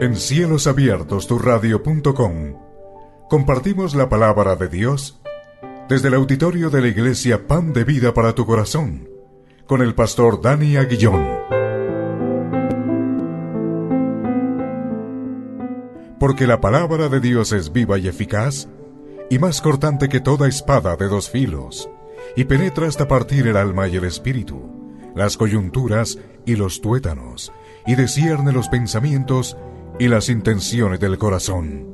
En cielosabiertosturradio.com compartimos la palabra de Dios desde el auditorio de la Iglesia Pan de Vida para tu Corazón, con el pastor Dani Aguillón. Porque la palabra de Dios es viva y eficaz, y más cortante que toda espada de dos filos, y penetra hasta partir el alma y el espíritu, las coyunturas y los tuétanos, y discierne los pensamientos y las intenciones del corazón.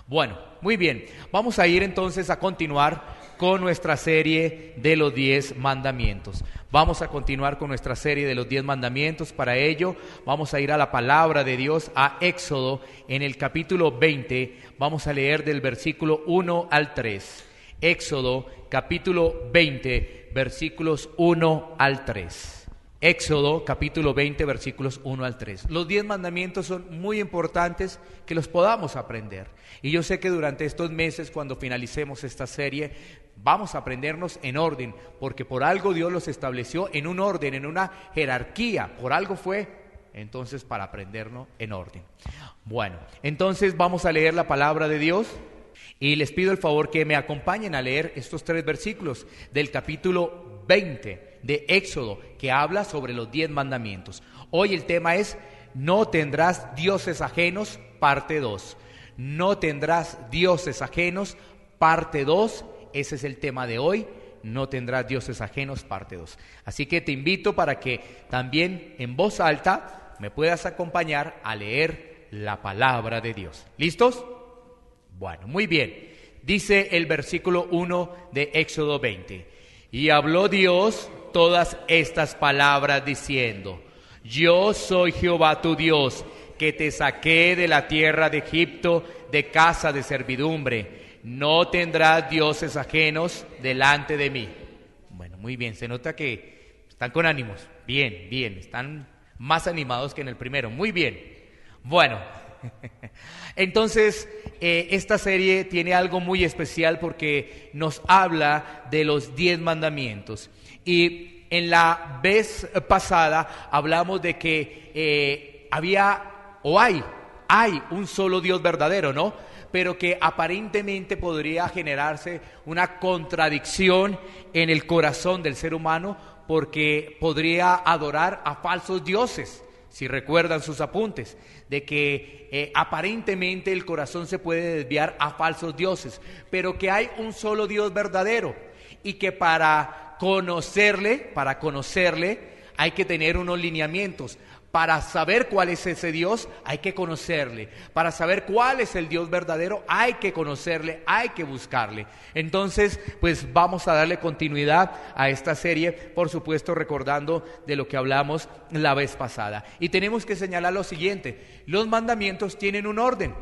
Bueno, muy bien. Vamos a ir entonces a continuar con nuestra serie de los 10 mandamientos. Vamos a continuar con nuestra serie de los 10 mandamientos. Para ello, vamos a ir a la palabra de Dios, a Éxodo, en el capítulo 20. Vamos a leer del versículo 1 al 3. Éxodo, capítulo 20, versículos 1 al 3. Éxodo, capítulo 20, versículos 1 al 3. Los 10 mandamientos son muy importantes que los podamos aprender. Y yo sé que durante estos meses, cuando finalicemos esta serie, vamos a aprendernos en orden, porque por algo Dios los estableció en un orden, en una jerarquía, por algo fue, entonces para aprendernos en orden. Bueno, entonces vamos a leer la palabra de Dios y les pido el favor que me acompañen a leer estos 3 versículos del capítulo 20 de Éxodo, que habla sobre los 10 mandamientos. Hoy el tema es: no tendrás dioses ajenos, parte 2. No tendrás dioses ajenos, parte 2. Ese es el tema de hoy. No tendrás dioses ajenos, parte 2. Así que te invito para que también en voz alta me puedas acompañar a leer la palabra de Dios. ¿Listos? Bueno, muy bien. Dice el versículo 1 de Éxodo 20. Y habló Dios todas estas palabras diciendo: yo soy Jehová tu Dios, que te saqué de la tierra de Egipto, de casa de servidumbre. No tendrás dioses ajenos delante de mí. Bueno, muy bien, se nota que están con ánimos. Bien, bien, están más animados que en el primero. Muy bien. Bueno, entonces esta serie tiene algo muy especial porque nos habla de los 10 mandamientos. Y en la vez pasada hablamos de que hay un solo Dios verdadero, ¿no? Pero que aparentemente podría generarse una contradicción en el corazón del ser humano, porque podría adorar a falsos dioses. Si recuerdan sus apuntes, de que aparentemente el corazón se puede desviar a falsos dioses, pero que hay un solo Dios verdadero, y que para conocerle hay que tener unos lineamientos. Para saber cuál es ese Dios, hay que conocerle. Para saber cuál es el Dios verdadero, hay que conocerle, hay que buscarle. Entonces, pues vamos a darle continuidad a esta serie, por supuesto recordando de lo que hablamos la vez pasada. Y tenemos que señalar lo siguiente: los mandamientos tienen un orden.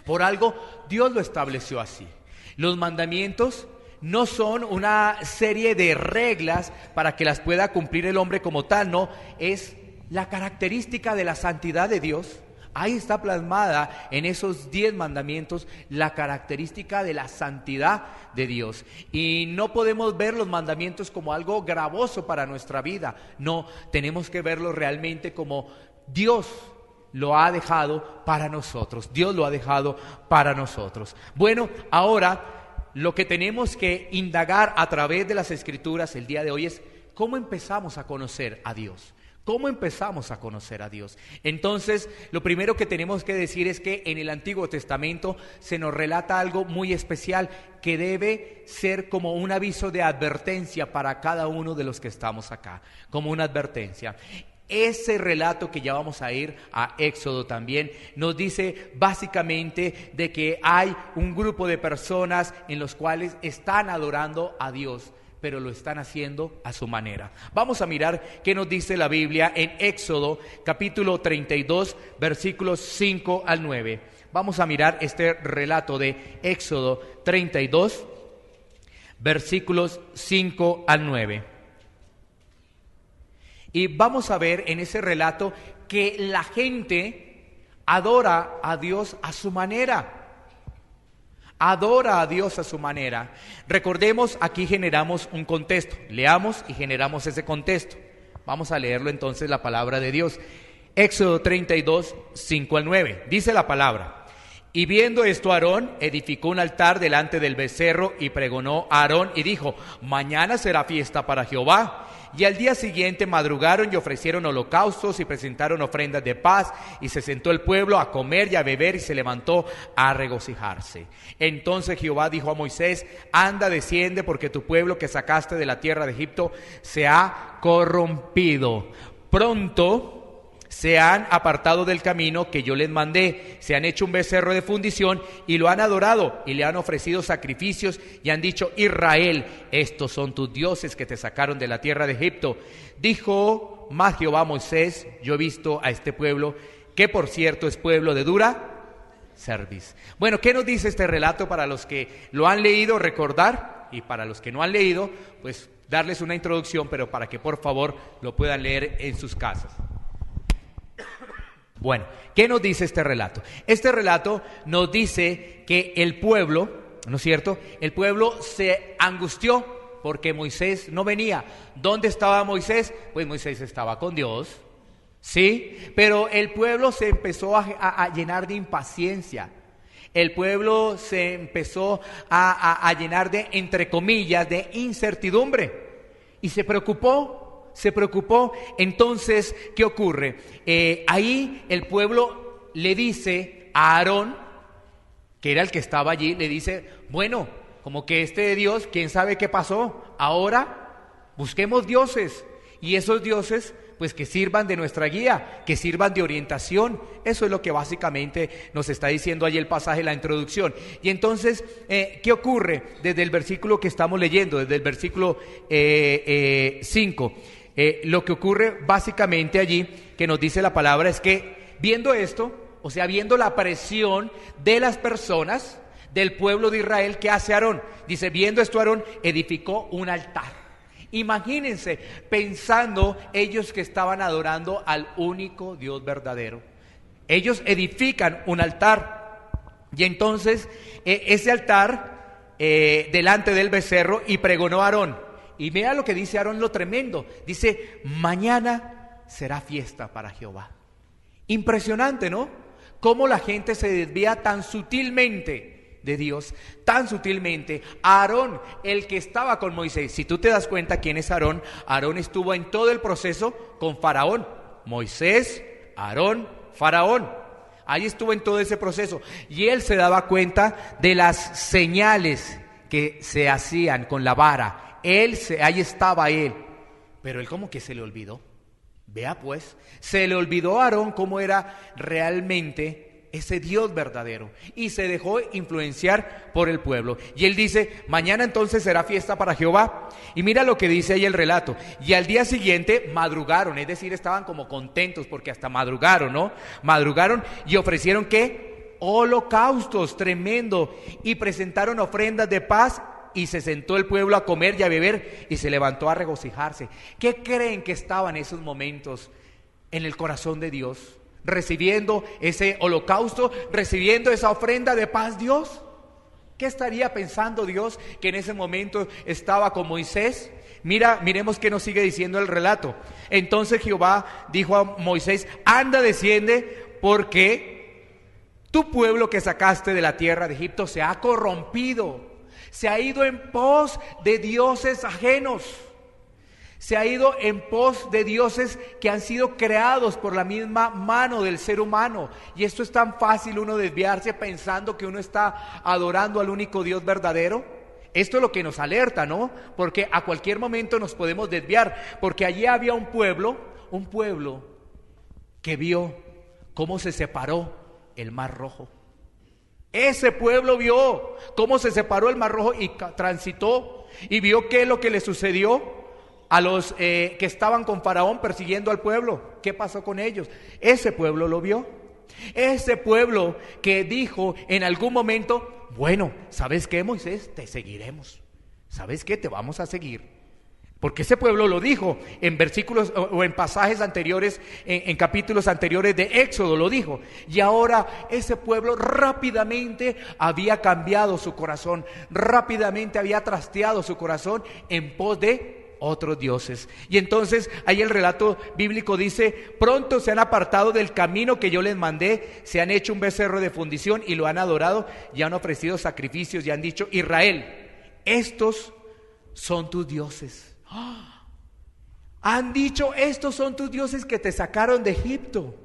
Por algo, Dios lo estableció así. Los mandamientos no son una serie de reglas para que las pueda cumplir el hombre como tal, no, es la característica de la santidad de Dios. Ahí está plasmada en esos 10 mandamientos la característica de la santidad de Dios. Y no podemos ver los mandamientos como algo gravoso para nuestra vida. No, tenemos que verlos realmente como Dios lo ha dejado para nosotros. Dios lo ha dejado para nosotros. Bueno, ahora lo que tenemos que indagar a través de las Escrituras el día de hoy es: ¿cómo empezamos a conocer a Dios? ¿Cómo empezamos a conocer a Dios? Entonces, lo primero que tenemos que decir es que en el Antiguo Testamento se nos relata algo muy especial que debe ser como un aviso de advertencia para cada uno de los que estamos acá, como una advertencia. Ese relato que ya vamos a ir a Éxodo también nos dice básicamente de que hay un grupo de personas en los cuales están adorando a Dios, pero lo están haciendo a su manera. Vamos a mirar qué nos dice la Biblia en Éxodo capítulo 32, versículos 5 al 9. Vamos a mirar este relato de Éxodo 32, versículos 5 al 9. Y vamos a ver en ese relato que la gente adora a Dios a su manera. adora a Dios a su manera. Recordemos, aquí generamos un contexto. Leamos y generamos ese contexto. Vamos a leerlo entonces, la palabra de Dios. Éxodo 32, 5 al 9. Dice la palabra: y viendo esto, Aarón edificó un altar delante del becerro y pregonó a Aarón y dijo: mañana será fiesta para Jehová. Y al día siguiente madrugaron y ofrecieron holocaustos y presentaron ofrendas de paz, y se sentó el pueblo a comer y a beber y se levantó a regocijarse. Entonces Jehová dijo a Moisés: anda, desciende, porque tu pueblo que sacaste de la tierra de Egipto se ha corrompido. Pronto se han apartado del camino que yo les mandé, se han hecho un becerro de fundición y lo han adorado y le han ofrecido sacrificios y han dicho: Israel, estos son tus dioses que te sacaron de la tierra de Egipto. Dijo más Jehová a Moisés: yo he visto a este pueblo, que por cierto es pueblo de dura cerviz. Bueno, ¿qué nos dice este relato para los que lo han leído, recordar? Y para los que no han leído, pues darles una introducción, pero para que por favor lo puedan leer en sus casas. Bueno, ¿qué nos dice este relato? Este relato nos dice que el pueblo, ¿no es cierto? El pueblo se angustió porque Moisés no venía. ¿Dónde estaba Moisés? Pues Moisés estaba con Dios, ¿sí? Pero el pueblo se empezó a llenar de impaciencia. El pueblo se empezó a llenar de, entre comillas, de incertidumbre. Y se preocupó. Entonces, ¿qué ocurre? Ahí el pueblo le dice a Aarón, que era el que estaba allí, le dice: bueno, como que este Dios, quién sabe qué pasó, ahora busquemos dioses, y esos dioses pues que sirvan de nuestra guía, que sirvan de orientación. Eso es lo que básicamente nos está diciendo allí el pasaje, la introducción. Y entonces, ¿qué ocurre? Desde el versículo que estamos leyendo, desde el versículo 5, lo que ocurre básicamente allí, que nos dice la palabra, es que viendo esto, o sea, viendo la presión de las personas, del pueblo de Israel, ¿qué hace Aarón? Dice: viendo esto, Aarón edificó un altar. Imagínense, pensando ellos que estaban adorando al único Dios verdadero. Ellos edifican un altar, y entonces ese altar delante del becerro, y pregonó a Aarón. Y mira lo que dice Aarón, lo tremendo. Dice: mañana será fiesta para Jehová. Impresionante, ¿no? Cómo la gente se desvía tan sutilmente de Dios, tan sutilmente. Aarón, el que estaba con Moisés, si tú te das cuenta quién es Aarón, Aarón estuvo en todo el proceso con Faraón. Moisés, Aarón, Faraón. Ahí estuvo en todo ese proceso, y él se daba cuenta de las señales que se hacían con la vara. Ahí estaba él, pero él como que se le olvidó. Vea pues, se le olvidó a Aarón cómo era realmente ese Dios verdadero, y se dejó influenciar por el pueblo. Y él dice: mañana entonces será fiesta para Jehová. Y mira lo que dice ahí el relato: y al día siguiente madrugaron, es decir, estaban como contentos porque hasta madrugaron, ¿no? Madrugaron y ofrecieron, ¿qué? Holocaustos, tremendo, y presentaron ofrendas de paz. Y se sentó el pueblo a comer y a beber, y se levantó a regocijarse. ¿Qué creen que estaba en esos momentos en el corazón de Dios? Recibiendo ese holocausto, recibiendo esa ofrenda de paz. Dios, ¿qué estaría pensando Dios que en ese momento estaba con Moisés? Miremos qué nos sigue diciendo el relato. Entonces Jehová dijo a Moisés: anda, desciende, porque tu pueblo que sacaste de la tierra de Egipto se ha corrompido. Se ha ido en pos de dioses ajenos. Se ha ido en pos de dioses que han sido creados por la misma mano del ser humano. Y esto es tan fácil, uno desviarse pensando que uno está adorando al único Dios verdadero. Esto es lo que nos alerta, ¿no? Porque a cualquier momento nos podemos desviar. Porque allí había un pueblo que vio cómo se separó el Mar Rojo. Ese pueblo vio cómo se separó el Mar Rojo y transitó, y vio qué es lo que le sucedió a los que estaban con Faraón persiguiendo al pueblo. ¿Qué pasó con ellos? Ese pueblo lo vio. Ese pueblo que dijo en algún momento: bueno, ¿sabes qué, Moisés? Te seguiremos. ¿Sabes qué? Te vamos a seguir. Porque ese pueblo lo dijo en versículos o en pasajes anteriores, en capítulos anteriores de Éxodo lo dijo. Y ahora ese pueblo rápidamente había cambiado su corazón, rápidamente había trasteado su corazón en pos de otros dioses. Y entonces ahí el relato bíblico dice: pronto se han apartado del camino que yo les mandé, se han hecho un becerro de fundición y lo han adorado, y han ofrecido sacrificios y han dicho: Israel, estos son tus dioses. Han dicho: estos son tus dioses que te sacaron de Egipto.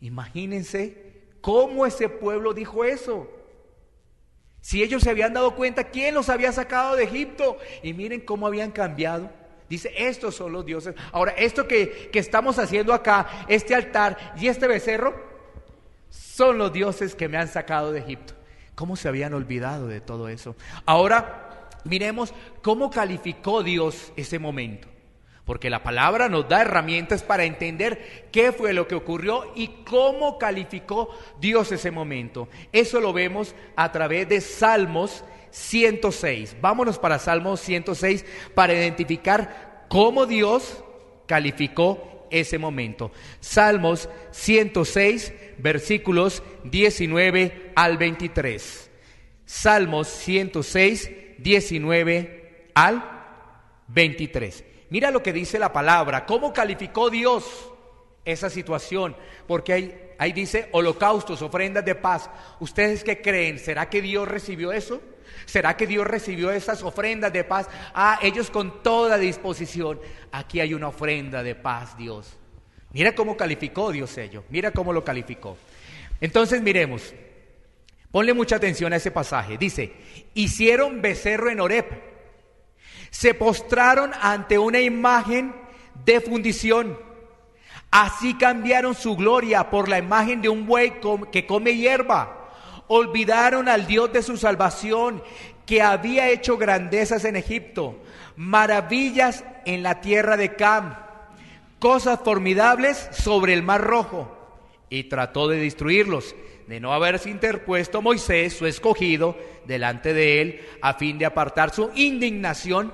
Imagínense cómo ese pueblo dijo eso. Si ellos se habían dado cuenta quién los había sacado de Egipto, y miren cómo habían cambiado. Dice: estos son los dioses. Ahora, esto que estamos haciendo acá, este altar y este becerro, son los dioses que me han sacado de Egipto. ¿Cómo se habían olvidado de todo eso? Ahora miremos cómo calificó Dios ese momento, porque la palabra nos da herramientas para entender qué fue lo que ocurrió y cómo calificó Dios ese momento. Eso lo vemos a través de Salmos 106. Vámonos para Salmos 106 para identificar cómo Dios calificó ese momento. Salmos 106, versículos 19 al 23. Salmos 106, 19 al 23. Mira lo que dice la palabra, cómo calificó Dios esa situación, porque ahí dice holocaustos, ofrendas de paz. ¿Ustedes qué creen? ¿Será que Dios recibió eso? ¿Será que Dios recibió esas ofrendas de paz? Ellos con toda disposición. Aquí hay una ofrenda de paz, Dios. Mira cómo calificó Dios ello, mira cómo lo calificó. Entonces miremos, ponle mucha atención a ese pasaje. Dice: hicieron becerro en Horeb, se postraron ante una imagen de fundición. Así cambiaron su gloria por la imagen de un buey que come hierba. Olvidaron al Dios de su salvación, que había hecho grandezas en Egipto, maravillas en la tierra de Cam, cosas formidables sobre el mar Rojo. Y trató de destruirlos, de no haberse interpuesto Moisés, su escogido, delante de él, a fin de apartar su indignación,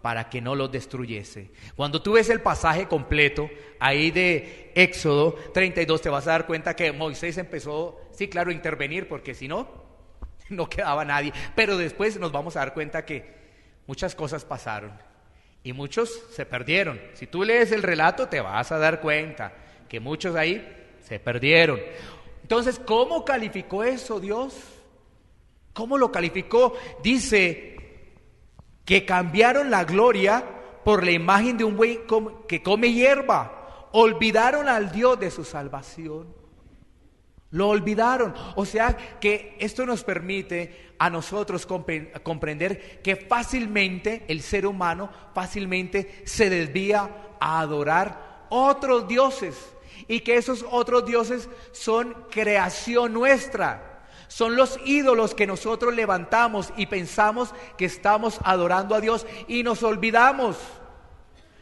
para que no los destruyese. Cuando tú ves el pasaje completo ahí de Éxodo 32, te vas a dar cuenta que Moisés empezó, sí, claro, a intervenir, porque si no, no quedaba nadie. Pero después nos vamos a dar cuenta que muchas cosas pasaron y muchos se perdieron. Si tú lees el relato, te vas a dar cuenta que muchos ahí se perdieron. Entonces, ¿cómo calificó eso Dios? ¿Cómo lo calificó? Dice que cambiaron la gloria por la imagen de un buey que come hierba. Olvidaron al Dios de su salvación. Lo olvidaron. O sea que esto nos permite a nosotros comprender que fácilmente el ser humano fácilmente se desvía a adorar otros dioses, y que esos otros dioses son creación nuestra. Son los ídolos que nosotros levantamos y pensamos que estamos adorando a Dios, y nos olvidamos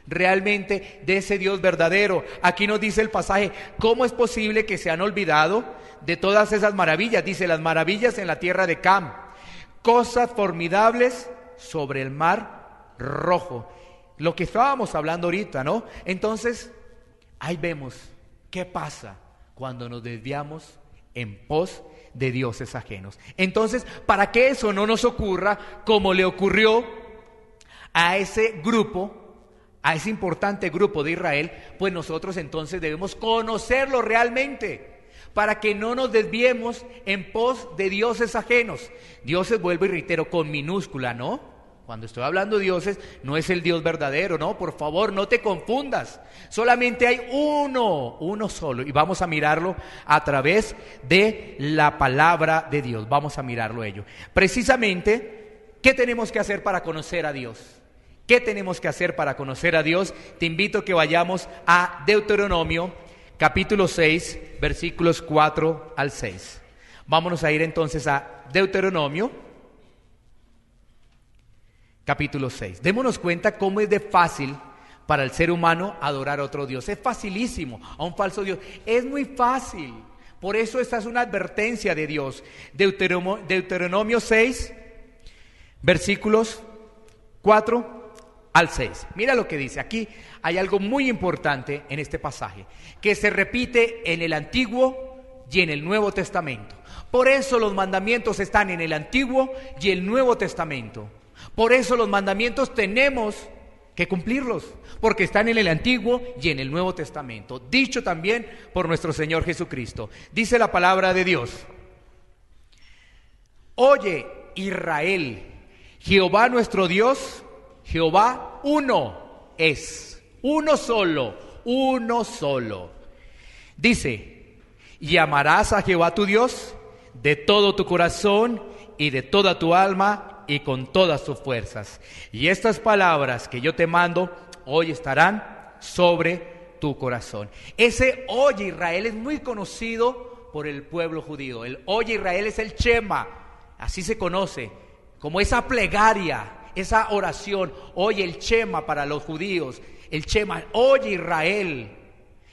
realmente de ese Dios verdadero. Aquí nos dice el pasaje: ¿cómo es posible que se han olvidado de todas esas maravillas? Dice: las maravillas en la tierra de Cam, cosas formidables sobre el mar Rojo. Lo que estábamos hablando ahorita, ¿no? Entonces, ahí vemos qué pasa cuando nos desviamos en pos de dioses ajenos. Entonces, para que eso no nos ocurra como le ocurrió a ese grupo, a ese importante grupo de Israel, pues nosotros entonces debemos conocerlo realmente, para que no nos desviemos en pos de dioses ajenos. Dioses, vuelvo y reitero, con minúscula, ¿no? Cuando estoy hablando de dioses, no es el Dios verdadero, no, por favor, no te confundas. Solamente hay uno solo, y vamos a mirarlo a través de la palabra de Dios. Vamos a mirarlo ello. Precisamente, ¿qué tenemos que hacer para conocer a Dios? ¿Qué tenemos que hacer para conocer a Dios? Te invito a que vayamos a Deuteronomio, capítulo 6, versículos 4 al 6. Vámonos a ir entonces a Deuteronomio, capítulo 6. Démonos cuenta cómo es de fácil para el ser humano adorar a otro Dios. Es facilísimo, a un falso Dios. Es muy fácil. Por eso esta es una advertencia de Dios. Deuteronomio 6, versículos 4 al 6. Mira lo que dice. Aquí hay algo muy importante en este pasaje, que se repite en el Antiguo y en el Nuevo Testamento. Por eso los mandamientos están en el Antiguo y el Nuevo Testamento. Por eso los mandamientos tenemos que cumplirlos, porque están en el Antiguo y en el Nuevo Testamento, dicho también por nuestro Señor Jesucristo. Dice la palabra de Dios: Oye, Israel, Jehová nuestro Dios, Jehová uno es, uno solo, uno solo. Dice: y amarás a Jehová tu Dios de todo tu corazón y de toda tu alma y con todas tus fuerzas. Y estas palabras que yo te mando hoy estarán sobre tu corazón. Ese Oye Israel es muy conocido por el pueblo judío. El Oye Israel es el Shema, así se conoce, como esa plegaria, esa oración. Oye, el Shema para los judíos, el Shema, Oye Israel.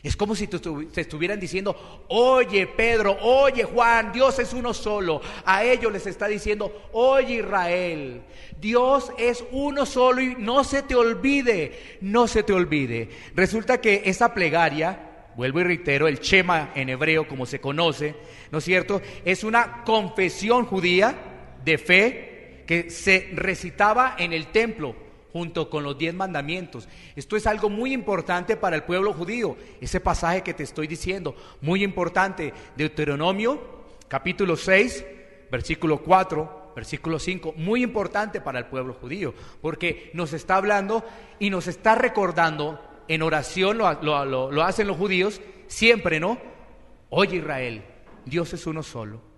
Es como si te estuvieran diciendo: oye Pedro, oye Juan, Dios es uno solo. A ellos les está diciendo: oye Israel, Dios es uno solo y no se te olvide, no se te olvide. Resulta que esa plegaria, vuelvo y reitero, el Shema en hebreo como se conoce, ¿no es cierto?, es una confesión judía de fe que se recitaba en el templo junto con los 10 mandamientos. Esto es algo muy importante para el pueblo judío. Ese pasaje que te estoy diciendo, muy importante. Deuteronomio, capítulo 6, versículo 4, versículo 5, muy importante para el pueblo judío, porque nos está hablando y nos está recordando en oración, lo hacen los judíos siempre, ¿no? Oye Israel, Dios es uno solo.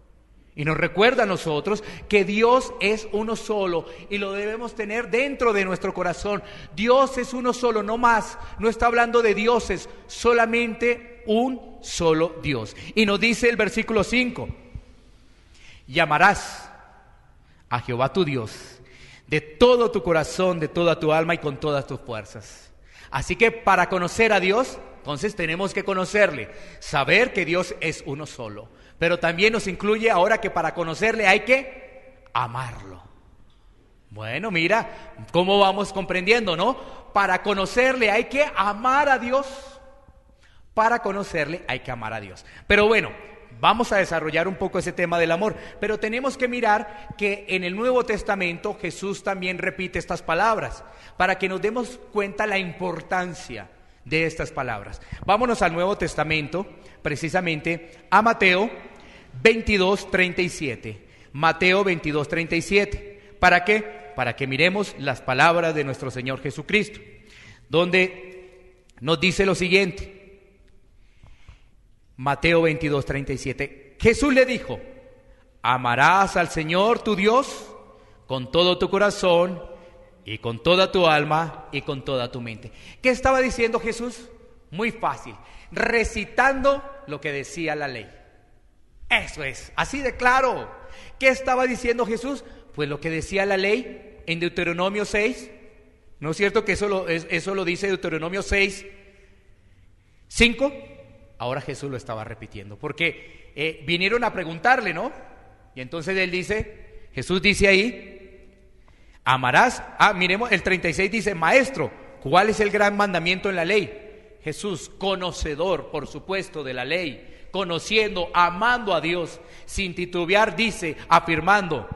Y nos recuerda a nosotros que Dios es uno solo y lo debemos tener dentro de nuestro corazón. Dios es uno solo, no más. No está hablando de dioses, solamente un solo Dios. Y nos dice el versículo 5: y amarás a Jehová tu Dios de todo tu corazón, de toda tu alma y con todas tus fuerzas. Así que para conocer a Dios, entonces tenemos que conocerle, saber que Dios es uno solo. Pero también nos incluye ahora que para conocerle hay que amarlo. Bueno, mira cómo vamos comprendiendo, ¿no? Para conocerle hay que amar a Dios. Para conocerle hay que amar a Dios. Pero bueno, vamos a desarrollar un poco ese tema del amor. Pero tenemos que mirar que en el Nuevo Testamento Jesús también repite estas palabras, para que nos demos cuenta la importancia de estas palabras. Vámonos al Nuevo Testamento, precisamente a Mateo 22:37. Mateo 22:37. ¿Para qué? Para que miremos las palabras de nuestro Señor Jesucristo, donde nos dice lo siguiente. Mateo 22:37. Jesús le dijo: amarás al Señor tu Dios con todo tu corazón y con toda tu alma y con toda tu mente. ¿Qué estaba diciendo Jesús? Muy fácil, recitando lo que decía la ley. Eso es, así de claro. ¿Qué estaba diciendo Jesús? Pues lo que decía la ley en Deuteronomio 6. ¿No es cierto que eso lo dice Deuteronomio 6, 5? Ahora Jesús lo estaba repitiendo, porque vinieron a preguntarle, ¿no? Y entonces Jesús dice ahí: amarás. Miremos, el 36 dice: maestro, ¿cuál es el gran mandamiento en la ley? Jesús, conocedor, por supuesto, de la ley, conociendo, amando a Dios, sin titubear, dice, afirmando: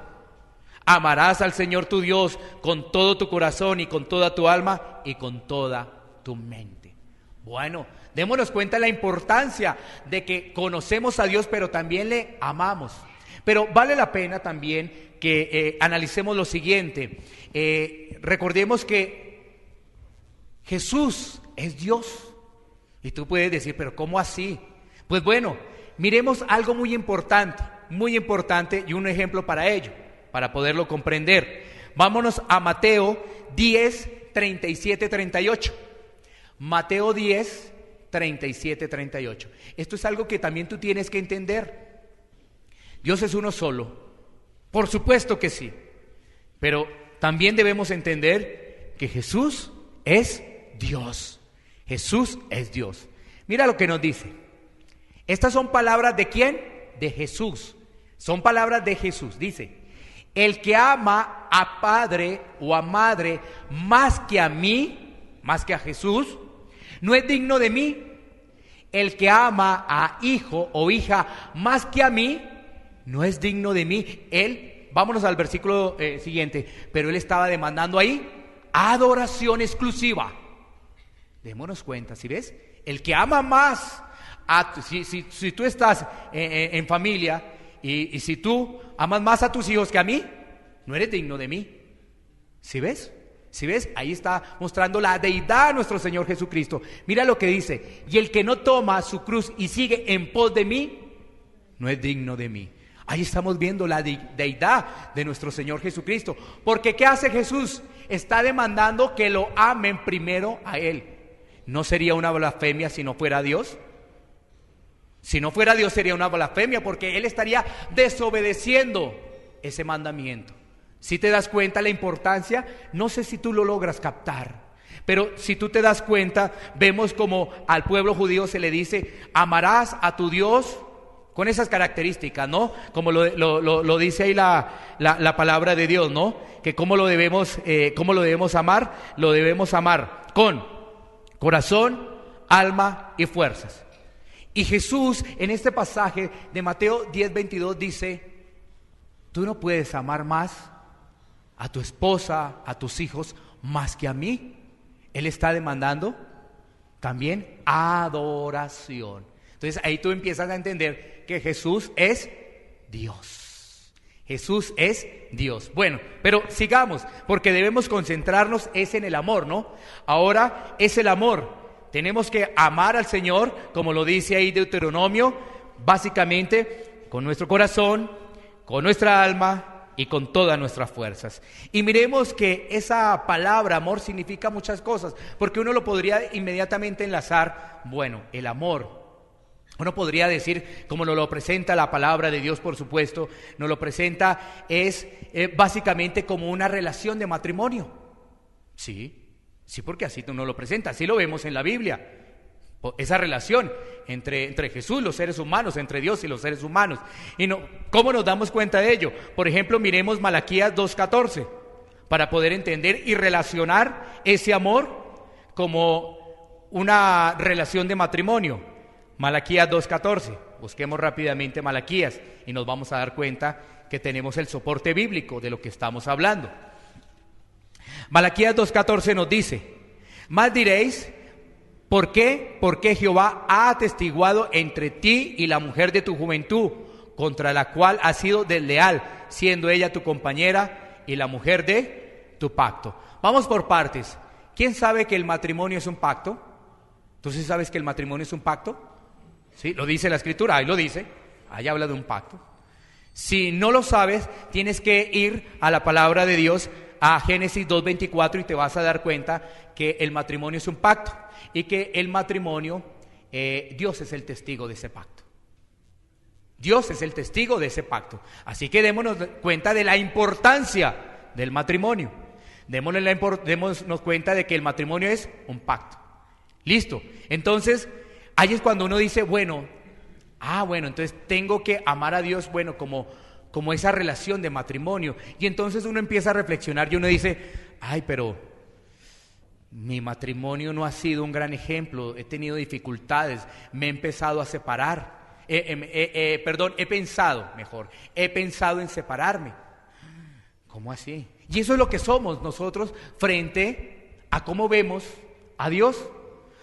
amarás al Señor tu Dios con todo tu corazón y con toda tu alma y con toda tu mente. Bueno, démonos cuenta de la importancia de que conocemos a Dios, pero también le amamos. Pero vale la pena también que analicemos lo siguiente. Recordemos que Jesús es Dios. Y tú puedes decir, ¿pero cómo así? Pues bueno, miremos algo muy importante y un ejemplo para ello, para poderlo comprender. Vámonos a Mateo 10, 37, 38. Mateo 10, 37, 38. Esto es algo que también tú tienes que entender. Dios es uno solo, por supuesto que sí, pero también debemos entender que Jesús es Dios. Jesús es Dios. Mira lo que nos dice. Estas son palabras ¿de quién? De Jesús. Son palabras de Jesús. Dice: el que ama a padre o a madre más que a mí, más que a Jesús, no es digno de mí. El que ama a hijo o hija más que a mí, no es digno de mí. Él, vámonos al versículo siguiente, pero él estaba demandando ahí adoración exclusiva. Démonos cuenta, ¿sí ves? El que ama más, si tú estás en familia y si tú amas más a tus hijos que a mí, no eres digno de mí. ¿Sí ves? ¿Sí ves? Ahí está mostrando la deidad de nuestro Señor Jesucristo. Mira lo que dice: y el que no toma su cruz y sigue en pos de mí, no es digno de mí. Ahí estamos viendo la deidad de nuestro Señor Jesucristo. Porque ¿qué hace Jesús? Está demandando que lo amen primero a Él. ¿No sería una blasfemia si no fuera Dios? Si no fuera Dios sería una blasfemia, porque Él estaría desobedeciendo ese mandamiento. Si te das cuenta la importancia, no sé si tú lo logras captar, pero si tú te das cuenta, vemos como al pueblo judío se le dice: amarás a tu Dios con esas características, ¿no? Como lo dice ahí la palabra de Dios, ¿no? Que cómo lo debemos amar. Lo debemos amar con corazón, alma y fuerzas. Y Jesús en este pasaje de Mateo 10:22 dice: tú no puedes amar más a tu esposa, a tus hijos, más que a mí. Él está demandando también adoración. Entonces ahí tú empiezas a entender que Jesús es Dios. Jesús es Dios. Bueno, pero sigamos, porque debemos concentrarnos es en el amor, ¿no? Ahora es el amor. Tenemos que amar al Señor, como lo dice ahí Deuteronomio, básicamente con nuestro corazón, con nuestra alma y con todas nuestras fuerzas. Y miremos que esa palabra amor significa muchas cosas, porque uno lo podría inmediatamente enlazar, bueno, el amor. Uno podría decir, como nos lo presenta la palabra de Dios, por supuesto, nos lo presenta, es básicamente como una relación de matrimonio. Sí, porque así nos lo presenta, así lo vemos en la Biblia. Esa relación entre Jesús, los seres humanos, entre Dios y los seres humanos. Y ¿cómo nos damos cuenta de ello? Por ejemplo, miremos Malaquías 2:14 para poder entender y relacionar ese amor como una relación de matrimonio. Malaquías 2:14, busquemos rápidamente Malaquías y nos vamos a dar cuenta que tenemos el soporte bíblico de lo que estamos hablando. Malaquías 2:14 nos dice: más diréis, ¿por qué? Porque Jehová ha atestiguado entre ti y la mujer de tu juventud, contra la cual has sido desleal, siendo ella tu compañera y la mujer de tu pacto. Vamos por partes. ¿Quién sabe que el matrimonio es un pacto? ¿Tú sí sabes que el matrimonio es un pacto? Sí, lo dice la Escritura, ahí lo dice, ahí habla de un pacto. Si no lo sabes, tienes que ir a la palabra de Dios, a Génesis 2:24, y te vas a dar cuenta que el matrimonio es un pacto y que el matrimonio, Dios es el testigo de ese pacto. Dios es el testigo de ese pacto. Así que démonos cuenta de la importancia del matrimonio. Démonos cuenta de que el matrimonio es un pacto. Listo. Entonces, ahí es cuando uno dice, bueno, entonces tengo que amar a Dios, bueno, como esa relación de matrimonio. Y entonces uno empieza a reflexionar y uno dice, pero mi matrimonio no ha sido un gran ejemplo, he tenido dificultades, me he empezado a separar. He pensado en separarme. ¿Cómo así? Y eso es lo que somos nosotros frente a cómo vemos a Dios.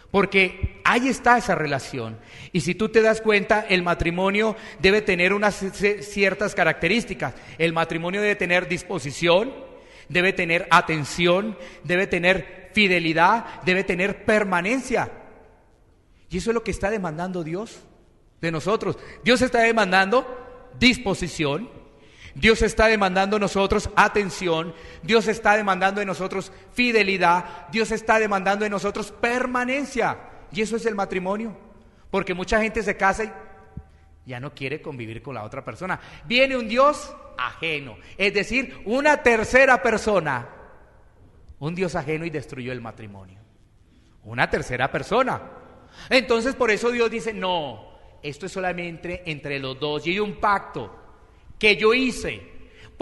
Porque ahí está esa relación. Y si tú te das cuenta, el matrimonio debe tener unas ciertas características. El matrimonio debe tener disposición, debe tener atención, debe tener fidelidad, debe tener permanencia. Y eso es lo que está demandando Dios de nosotros. Dios está demandando disposición, Dios está demandando de nosotros atención, Dios está demandando de nosotros fidelidad, Dios está demandando de nosotros permanencia. Y eso es el matrimonio. Porque mucha gente se casa y ya no quiere convivir con la otra persona. Viene un Dios ajeno, es decir, una tercera persona. Un Dios ajeno y destruyó el matrimonio. Una tercera persona. Entonces por eso Dios dice, no, esto es solamente entre los dos. Y hay un pacto que yo hice.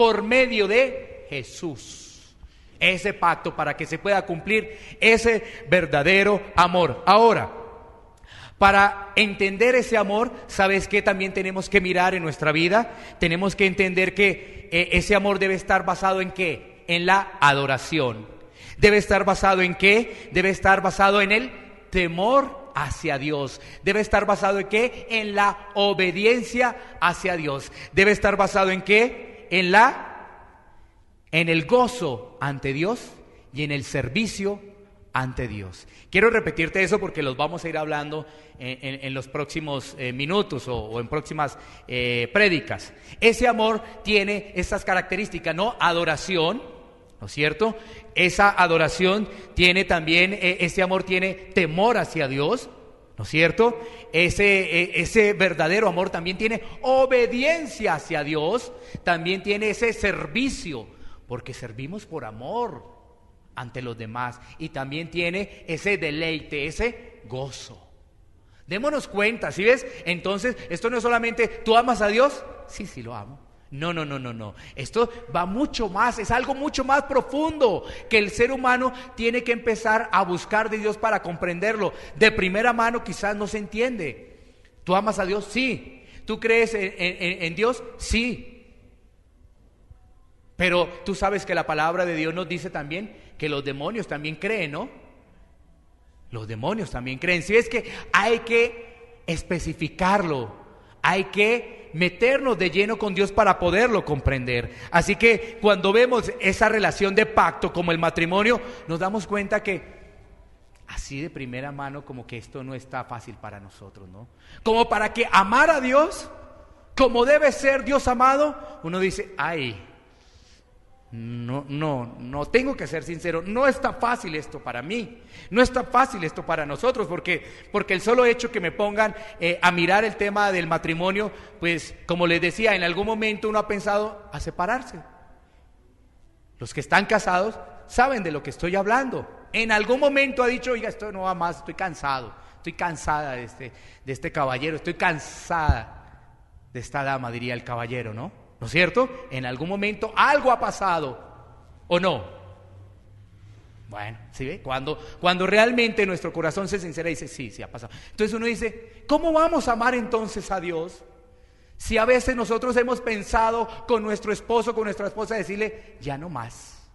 por medio de Jesús. Ese pacto para que se pueda cumplir ese verdadero amor. Ahora, para entender ese amor, ¿sabes qué también tenemos que mirar en nuestra vida? Tenemos que entender que ese amor debe estar basado ¿en qué? En la adoración. ¿Debe estar basado en qué? Debe estar basado en el temor hacia Dios. ¿Debe estar basado en qué? En la obediencia hacia Dios. ¿Debe estar basado en qué? En el gozo ante Dios y en el servicio ante Dios. Quiero repetirte eso porque los vamos a ir hablando en los próximos minutos o en próximas prédicas. Ese amor tiene estas características, ¿no? Adoración, ¿no es cierto? Esa adoración tiene también, ese amor tiene temor hacia Dios, ¿no es cierto? Ese verdadero amor también tiene obediencia hacia Dios, también tiene ese servicio, porque servimos por amor ante los demás, y también tiene ese deleite, ese gozo. Démonos cuenta, ¿sí ves? Entonces, esto no es solamente, ¿tú amas a Dios? Sí, sí lo amo. No. Esto va mucho más, es algo mucho más profundo que el ser humano tiene que empezar a buscar de Dios para comprenderlo. De primera mano quizás no se entiende. ¿Tú amas a Dios? Sí. ¿Tú crees en Dios? Sí. Pero tú sabes que la palabra de Dios nos dice también que los demonios también creen, ¿no? Los demonios también creen. Si es que hay que especificarlo, hay que meternos de lleno con Dios para poderlo comprender. Así que cuando vemos esa relación de pacto como el matrimonio, nos damos cuenta que así de primera mano como que esto no está fácil para nosotros, ¿no? Como para que amar a Dios como debe ser Dios amado, uno dice, ay, no, tengo que ser sincero, no está fácil esto para mí, no está fácil esto para nosotros, porque el solo hecho que me pongan a mirar el tema del matrimonio, pues como les decía, en algún momento uno ha pensado a separarse. Los que están casados saben de lo que estoy hablando. En algún momento ha dicho, oiga, esto no va más, estoy cansada de este caballero, estoy cansada de esta dama, diría el caballero, ¿no? ¿No es cierto? En algún momento algo ha pasado, ¿o no? Bueno, ¿sí ve? Cuando realmente nuestro corazón se sincera y dice, sí ha pasado. Entonces uno dice, ¿cómo vamos a amar entonces a Dios? Si a veces nosotros hemos pensado con nuestro esposo, con nuestra esposa, decirle, ya no más,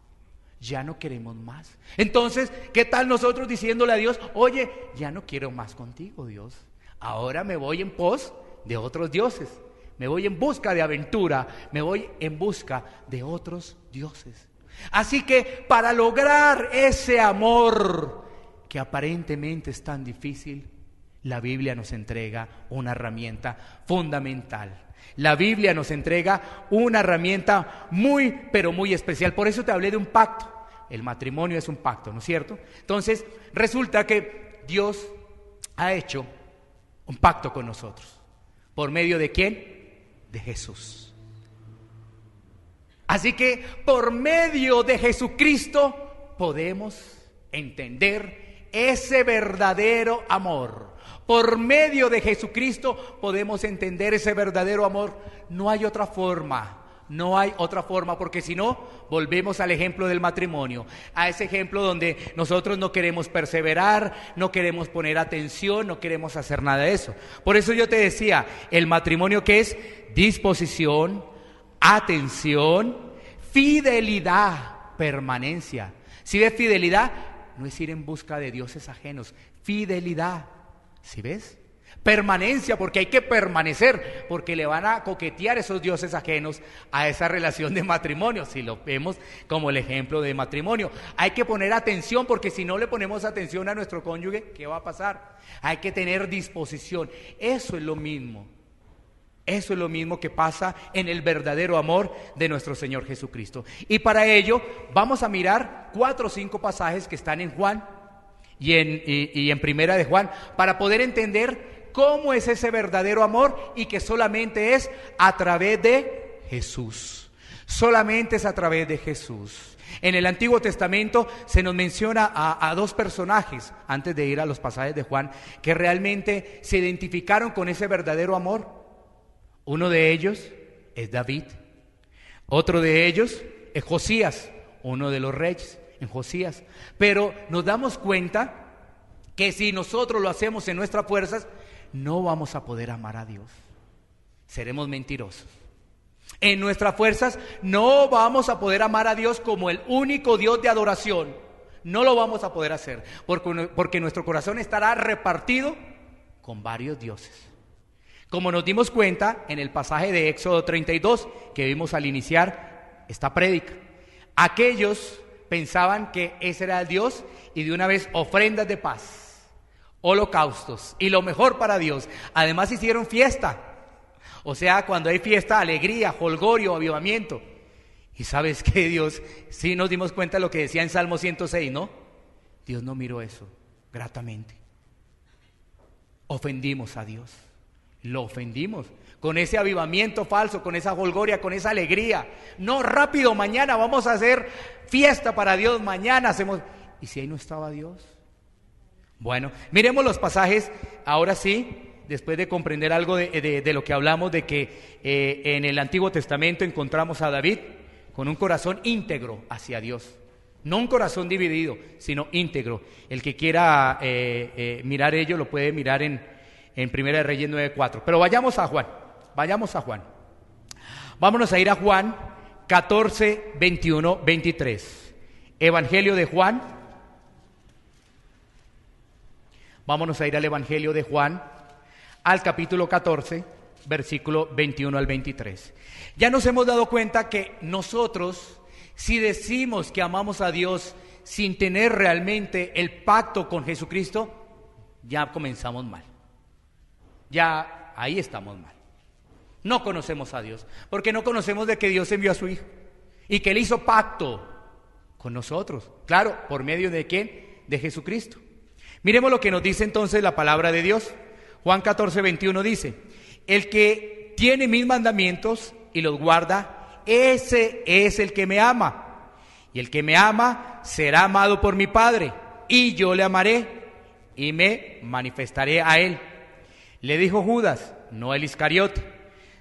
ya no queremos más. Entonces, ¿qué tal nosotros diciéndole a Dios, oye, ya no quiero más contigo, Dios? Ahora me voy en pos de otros dioses. Me voy en busca de aventura, me voy en busca de otros dioses. Así que para lograr ese amor que aparentemente es tan difícil, la Biblia nos entrega una herramienta fundamental. La Biblia nos entrega una herramienta muy, pero muy especial. Por eso te hablé de un pacto. El matrimonio es un pacto, ¿no es cierto? Entonces, resulta que Dios ha hecho un pacto con nosotros. ¿Por medio de quién? De Jesús. Así que por medio de Jesucristo podemos entender ese verdadero amor. Por medio de Jesucristo podemos entender ese verdadero amor. No hay otra forma. No hay otra forma, porque si no, volvemos al ejemplo del matrimonio, a ese ejemplo donde nosotros no queremos perseverar, no queremos poner atención, no queremos hacer nada de eso. Por eso yo te decía, el matrimonio, ¿qué es? Disposición, atención, fidelidad, permanencia. Si ves fidelidad, no es ir en busca de dioses ajenos, fidelidad, ¿sí ves? Permanencia, porque hay que permanecer, porque le van a coquetear esos dioses ajenos a esa relación de matrimonio, si lo vemos como el ejemplo de matrimonio. Hay que poner atención, porque si no le ponemos atención a nuestro cónyuge, ¿qué va a pasar? Hay que tener disposición. Eso es lo mismo que pasa en el verdadero amor de nuestro Señor Jesucristo. Y para ello vamos a mirar 4 o 5 pasajes que están en Juan y en Primera de Juan, para poder entender cómo es ese verdadero amor, y que solamente es a través de Jesús. Solamente es a través de Jesús. En el Antiguo Testamento se nos menciona a 2 personajes, antes de ir a los pasajes de Juan, que realmente se identificaron con ese verdadero amor. Uno de ellos es David. Otro de ellos es Josías, uno de los reyes, en Josías. Pero nos damos cuenta que si nosotros lo hacemos en nuestras fuerzas, no vamos a poder amar a Dios. Seremos mentirosos. En nuestras fuerzas no vamos a poder amar a Dios como el único Dios de adoración. No lo vamos a poder hacer, porque nuestro corazón estará repartido con varios dioses. Como nos dimos cuenta en el pasaje de Éxodo 32 que vimos al iniciar esta prédica. Aquellos pensaban que ese era el Dios y de una vez ofrendas de paz, holocaustos y lo mejor para Dios. Además hicieron fiesta. O sea, cuando hay fiesta, alegría, jolgorio, avivamiento. Y sabes que Dios, sí nos dimos cuenta de lo que decía en Salmo 106, ¿no? Dios no miró eso gratamente. Ofendimos a Dios. Lo ofendimos con ese avivamiento falso, con esa jolgoria, con esa alegría. No, rápido, mañana vamos a hacer fiesta para Dios, mañana hacemos... ¿Y si ahí no estaba Dios? Bueno, miremos los pasajes, ahora sí, después de comprender algo de lo que hablamos, de que en el Antiguo Testamento encontramos a David con un corazón íntegro hacia Dios. No un corazón dividido, sino íntegro. El que quiera mirar ello lo puede mirar en Primera de Reyes 9:4. Pero vayamos a Juan. Vámonos a ir a Juan 14, 21, 23. Evangelio de Juan. Vámonos a ir al Evangelio de Juan, al capítulo 14, versículo 21 al 23. Ya nos hemos dado cuenta que nosotros, si decimos que amamos a Dios sin tener realmente el pacto con Jesucristo, ya comenzamos mal. Ya ahí estamos mal. No conocemos a Dios, porque no conocemos de que Dios envió a su Hijo y que Él hizo pacto con nosotros. Claro, ¿por medio de quién? De Jesucristo. Miremos lo que nos dice entonces la palabra de Dios. Juan 14, 21 dice: el que tiene mis mandamientos y los guarda, ese es el que me ama. Y el que me ama será amado por mi Padre, y yo le amaré y me manifestaré a él. Le dijo Judas, no el Iscariote: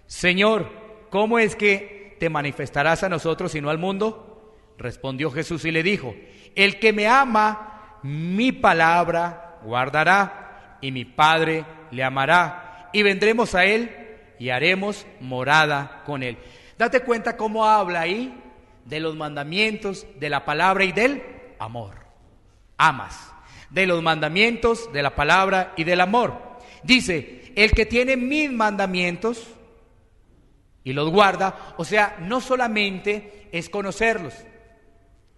Señor, ¿cómo es que te manifestarás a nosotros y no al mundo? Respondió Jesús y le dijo: el que me ama, mi palabra guardará, y mi Padre le amará, y vendremos a él y haremos morada con él. Date cuenta cómo habla ahí de los mandamientos, de la palabra y del amor. Amas. De los mandamientos, de la palabra y del amor. Dice, el que tiene mis mandamientos y los guarda, o sea, no solamente es conocerlos.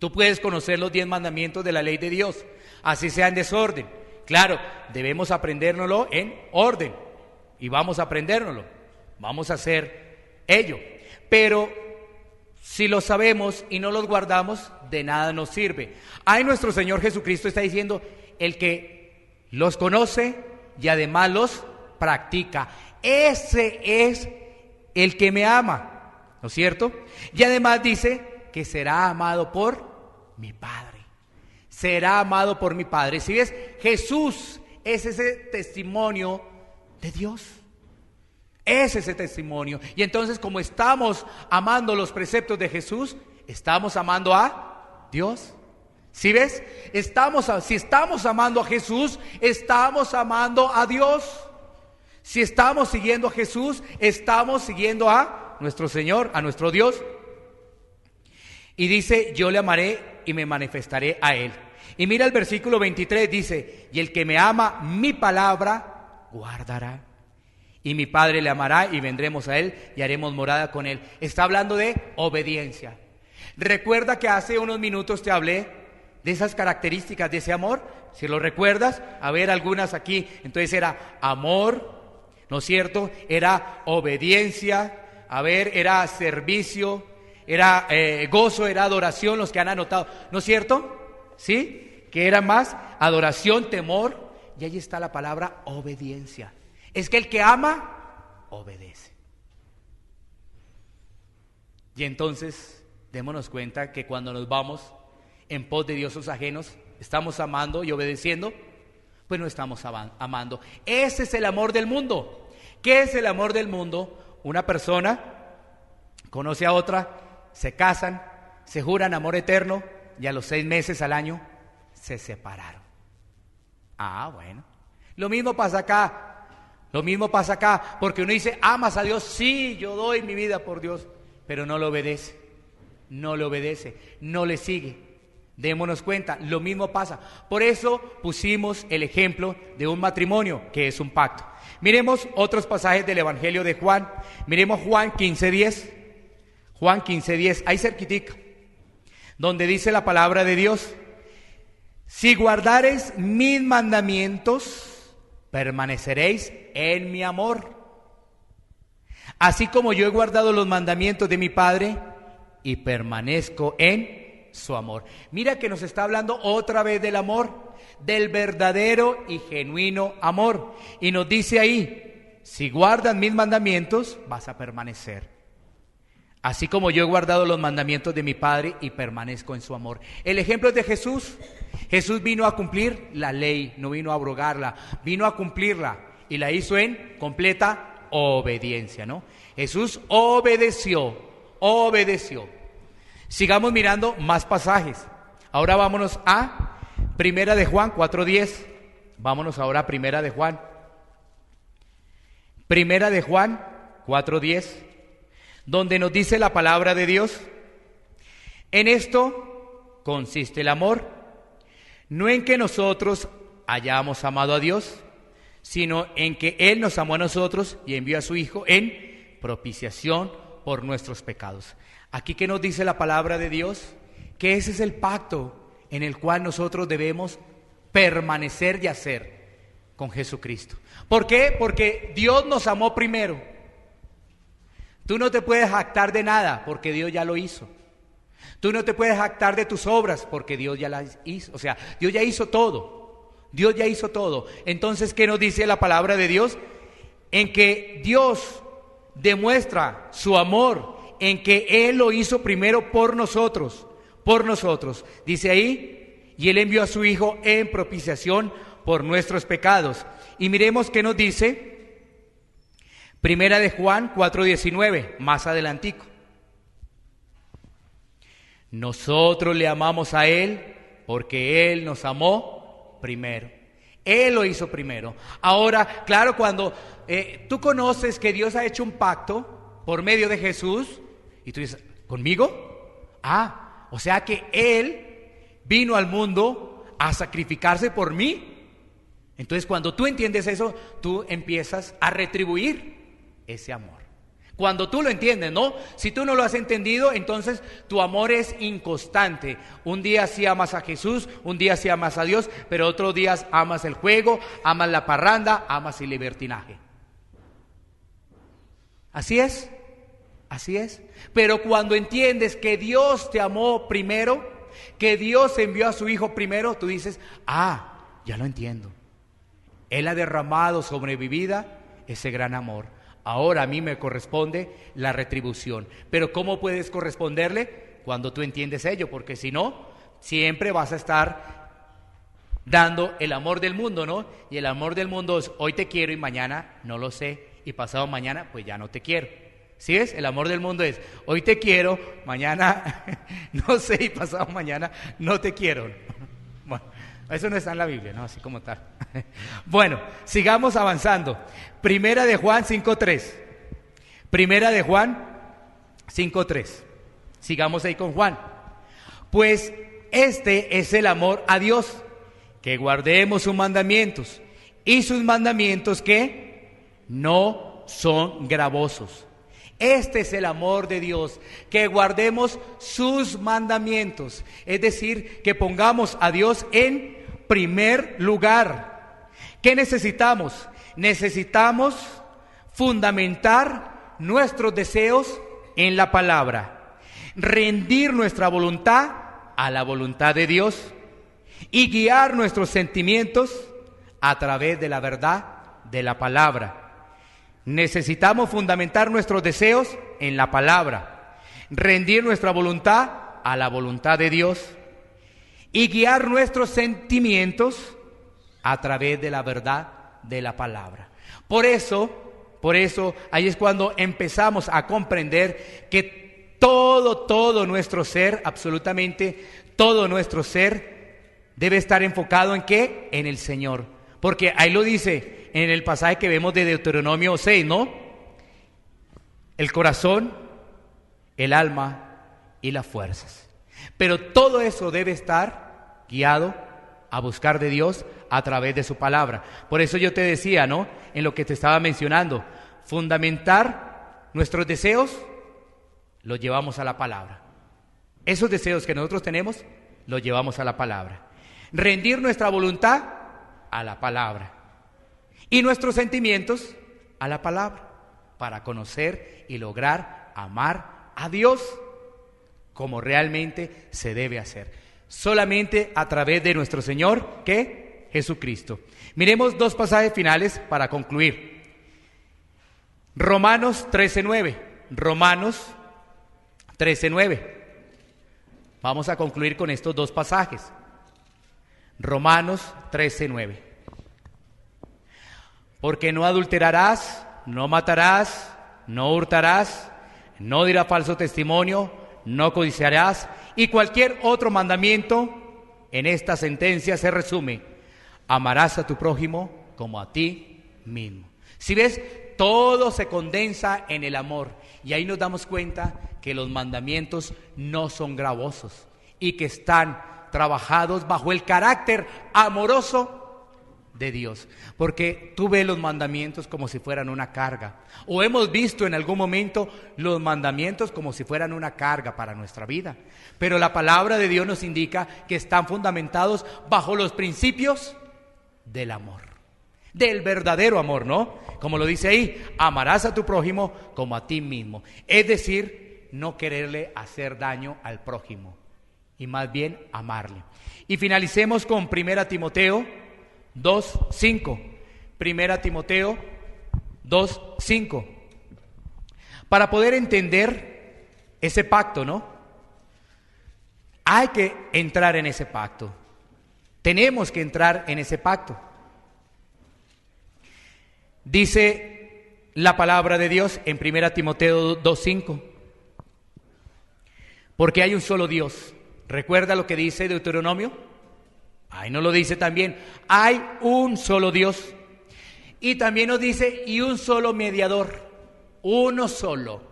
Tú puedes conocer los 10 mandamientos de la ley de Dios, así sea en desorden. Claro, debemos aprendérnoslo en orden, y vamos a aprendérnoslo, vamos a hacer ello. Pero si lo sabemos y no los guardamos, de nada nos sirve. Ahí nuestro Señor Jesucristo está diciendo, el que los conoce y además los practica, ese es el que me ama, ¿no es cierto? Y además dice que será amado por mi Padre. Será amado por mi Padre. Si ves, Jesús es ese testimonio de Dios. Es ese testimonio. Y entonces, como estamos amando los preceptos de Jesús, estamos amando a Dios. ¿Sí ves? Si estamos amando a Jesús, estamos amando a Dios. Si estamos siguiendo a Jesús, estamos siguiendo a nuestro Señor, a nuestro Dios. Y dice, yo le amaré y me manifestaré a él. Y mira el versículo 23, dice, y el que me ama, mi palabra guardará. Y mi Padre le amará y vendremos a él y haremos morada con él. Está hablando de obediencia. Recuerda que hace unos minutos te hablé de esas características de ese amor. Si lo recuerdas, a ver algunas aquí. Entonces era amor, ¿no es cierto? Era obediencia, a ver, era servicio, era gozo, era adoración, los que han anotado, ¿no es cierto? ¿Sí? Que era más adoración, temor, y ahí está la palabra obediencia. Es que el que ama, obedece. Y entonces, démonos cuenta que cuando nos vamos en pos de dioses ajenos, estamos amando y obedeciendo, pues no estamos amando. Ese es el amor del mundo. ¿Qué es el amor del mundo? Una persona conoce a otra se casan, se juran amor eterno y a los 6 meses al año se separaron. Ah, bueno. Lo mismo pasa acá, porque uno dice, ¿amas a Dios? Sí, yo doy mi vida por Dios, pero no le obedece, no le sigue. Démonos cuenta, lo mismo pasa. Por eso pusimos el ejemplo de un matrimonio, que es un pacto. Miremos otros pasajes del Evangelio de Juan. Miremos Juan 15:10. Juan 15:10, ahí cerquitica, donde dice la palabra de Dios: si guardareis mis mandamientos, permaneceréis en mi amor, así como yo he guardado los mandamientos de mi Padre y permanezco en su amor. Mira que nos está hablando otra vez del amor, del verdadero y genuino amor. Y nos dice ahí, si guardas mis mandamientos, vas a permanecer. Así como yo he guardado los mandamientos de mi Padre y permanezco en su amor. El ejemplo es de Jesús. Jesús vino a cumplir la ley, no vino a abrogarla, vino a cumplirla y la hizo en completa obediencia, ¿no? Jesús obedeció. Sigamos mirando más pasajes. Ahora vámonos a Primera de Juan 4:10. Vámonos ahora a Primera de Juan. Primera de Juan 4:10. Donde nos dice la palabra de Dios: en esto consiste el amor, no en que nosotros hayamos amado a Dios, sino en que Él nos amó a nosotros y envió a su Hijo en propiciación por nuestros pecados. Aquí que nos dice la palabra de Dios, que ese es el pacto en el cual nosotros debemos permanecer y hacer con Jesucristo. ¿Por qué? Porque Dios nos amó primero. Tú no te puedes jactar de nada porque Dios ya lo hizo. Tú no te puedes jactar de tus obras porque Dios ya las hizo. O sea, Dios ya hizo todo. Entonces, ¿qué nos dice la palabra de Dios? En que Dios demuestra su amor, en que Él lo hizo primero por nosotros. Dice ahí, y Él envió a su Hijo en propiciación por nuestros pecados. Y miremos qué nos dice Primera de Juan 4:19, más adelantico. Nosotros le amamos a Él porque Él nos amó primero. Él lo hizo primero. Ahora, claro, cuando tú conoces que Dios ha hecho un pacto por medio de Jesús, y tú dices, ¿conmigo? O sea que Él vino al mundo a sacrificarse por mí. Entonces, cuando tú entiendes eso, tú empiezas a retribuir ese amor. Cuando tú lo entiendes, ¿no? Si tú no lo has entendido, entonces tu amor es inconstante. Un día sí amas a Jesús, un día sí amas a Dios, pero otros días amas el juego, amas la parranda, amas el libertinaje. Así es. Pero cuando entiendes que Dios te amó primero, que Dios envió a su Hijo primero, tú dices, ya lo entiendo. Él ha derramado sobre mi vida ese gran amor. Ahora a mí me corresponde la retribución. Pero ¿cómo puedes corresponderle? Cuando tú entiendes ello, porque si no, siempre vas a estar dando el amor del mundo, ¿no? Y el amor del mundo es, hoy te quiero y mañana no lo sé, y pasado mañana pues ya no te quiero. ¿Sí ves? El amor del mundo es, hoy te quiero, mañana no sé, y pasado mañana no te quiero. Bueno, eso no está en la Biblia, ¿no? Así como tal. Bueno, sigamos avanzando. Primera de Juan 5:3. Primera de Juan 5:3. Sigamos ahí con Juan. Pues este es el amor a Dios, que guardemos sus mandamientos. Y sus mandamientos que no son gravosos. Este es el amor de Dios, que guardemos sus mandamientos. Es decir, que pongamos a Dios en primer lugar. ¿Qué necesitamos? Necesitamos fundamentar nuestros deseos en la palabra, rendir nuestra voluntad a la voluntad de Dios y guiar nuestros sentimientos a través de la verdad de la palabra. Necesitamos fundamentar nuestros deseos en la palabra, rendir nuestra voluntad a la voluntad de Dios y guiar nuestros sentimientos a través de la verdad de la palabra. Por eso, ahí es cuando empezamos a comprender que todo nuestro ser, absolutamente todo nuestro ser, debe estar enfocado ¿en qué? En el Señor. Porque ahí lo dice en el pasaje que vemos de Deuteronomio 6, ¿no? El corazón, el alma y las fuerzas. Pero todo eso debe estar guiado a buscar de Dios a través de su palabra. Por eso yo te decía, ¿no? En lo que te estaba mencionando, fundamentar nuestros deseos, los llevamos a la palabra. Esos deseos que nosotros tenemos, los llevamos a la palabra. Rendir nuestra voluntad a la palabra. Y nuestros sentimientos a la palabra, para conocer y lograr amar a Dios como realmente se debe hacer. Solamente a través de nuestro Señor, ¿qué? Jesucristo. Miremos dos pasajes finales para concluir. Romanos 13:9. Romanos 13:9. Vamos a concluir con estos dos pasajes. Romanos 13:9. Porque no adulterarás, no matarás, no hurtarás, no dirás falso testimonio, no codiciarás, y cualquier otro mandamiento en esta sentencia se resume: amarás a tu prójimo como a ti mismo. Si ves, todo se condensa en el amor, y ahí nos damos cuenta que los mandamientos no son gravosos y que están trabajados bajo el carácter amoroso de Dios, porque tú ves los mandamientos como si fueran una carga, o hemos visto en algún momento los mandamientos como si fueran una carga para nuestra vida, pero la palabra de Dios nos indica que están fundamentados bajo los principios del amor, del verdadero amor, ¿no? Como lo dice ahí, amarás a tu prójimo como a ti mismo, es decir, no quererle hacer daño al prójimo y más bien amarle. Y finalicemos con 1 Timoteo 2:5. 1 Timoteo 2:5. Para poder entender ese pacto, ¿no? Hay que entrar en ese pacto. Tenemos que entrar en ese pacto. Dice la palabra de Dios en 1 Timoteo 2:5. Porque hay un solo Dios. ¿Recuerda lo que dice Deuteronomio? Ahí nos lo dice también. Hay un solo Dios. Y también nos dice, y un solo mediador. Uno solo.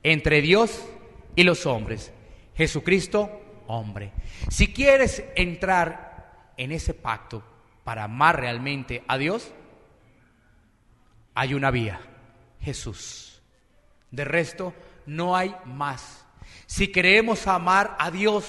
Entre Dios y los hombres. Jesucristo, hombre. Si quieres entrar en ese pacto para amar realmente a Dios, hay una vía. Jesús. De resto, no hay más. Si queremos amar a Dios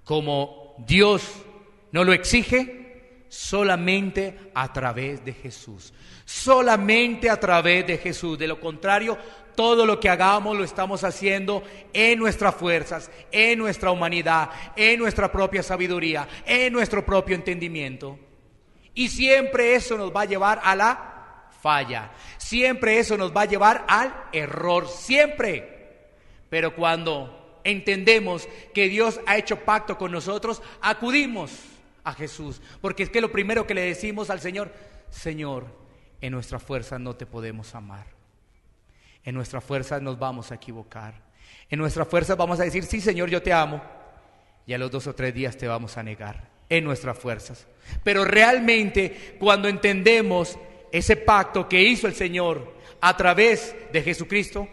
como Dios nos lo exige, solamente a través de Jesús. Solamente a través de Jesús. De lo contrario, todo lo que hagamos lo estamos haciendo en nuestras fuerzas, en nuestra humanidad, en nuestra propia sabiduría, en nuestro propio entendimiento. Y siempre eso nos va a llevar a la falla. Siempre eso nos va a llevar al error. Siempre. Pero cuando entendemos que Dios ha hecho pacto con nosotros, acudimos a Jesús, porque es que lo primero que le decimos al Señor: Señor, en nuestra fuerza no te podemos amar, en nuestra fuerza nos vamos a equivocar, en nuestra fuerza vamos a decir sí Señor, yo te amo, y a los 2 o 3 días te vamos a negar, en nuestras fuerzas. Pero realmente cuando entendemos ese pacto que hizo el Señor a través de Jesucristo,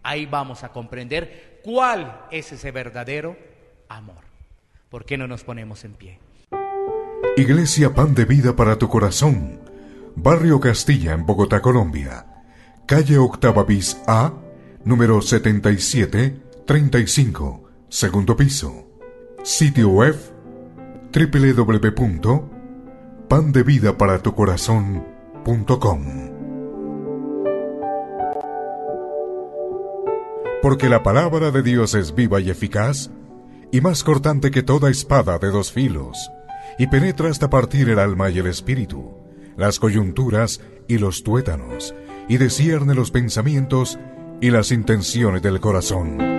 ahí vamos a comprender cuál es ese verdadero amor. ¿Por qué no nos ponemos en pie? Iglesia Pan de Vida para tu Corazón, Barrio Castilla, en Bogotá, Colombia. Calle Octava bis A, número 7735, segundo piso. Sitio web www.pandevidaparatucorazon.com. Porque la palabra de Dios es viva y eficaz, y más cortante que toda espada de 2 filos, y penetra hasta partir el alma y el espíritu, las coyunturas y los tuétanos, y discierne los pensamientos y las intenciones del corazón.